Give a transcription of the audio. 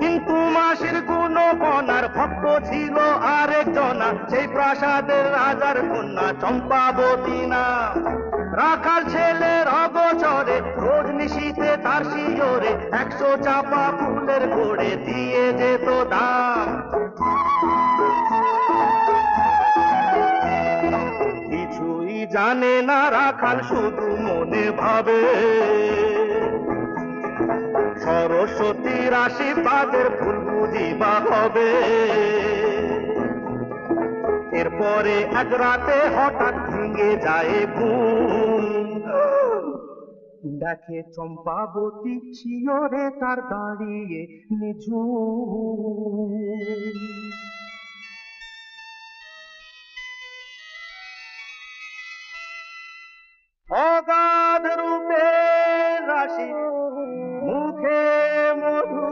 কিন্তু মাসির গুণপনার ভক্ত ছিল আরেকজনা, সেই প্রাসাদের রাজার কন্যা চম্পাবতী না। রাখাল ছেলের অগোচরে রোজ নিশীথে তার শিয়রে 100 চাপা ফুলের গোড়ে দিয়ে যেত দাম। কিছুই জানে না রাখাল, শুধু মনে ভাবে সরস্বতীর আশীর্বাদের ফুল বুঝিবা হবে। এরপরে এক রাতে হঠাৎ ভেঙে যায় ঘুম, দেখে চম্পাবতী শিয়রে তার দাঁড়িয়ে নিঝুম। অগাধ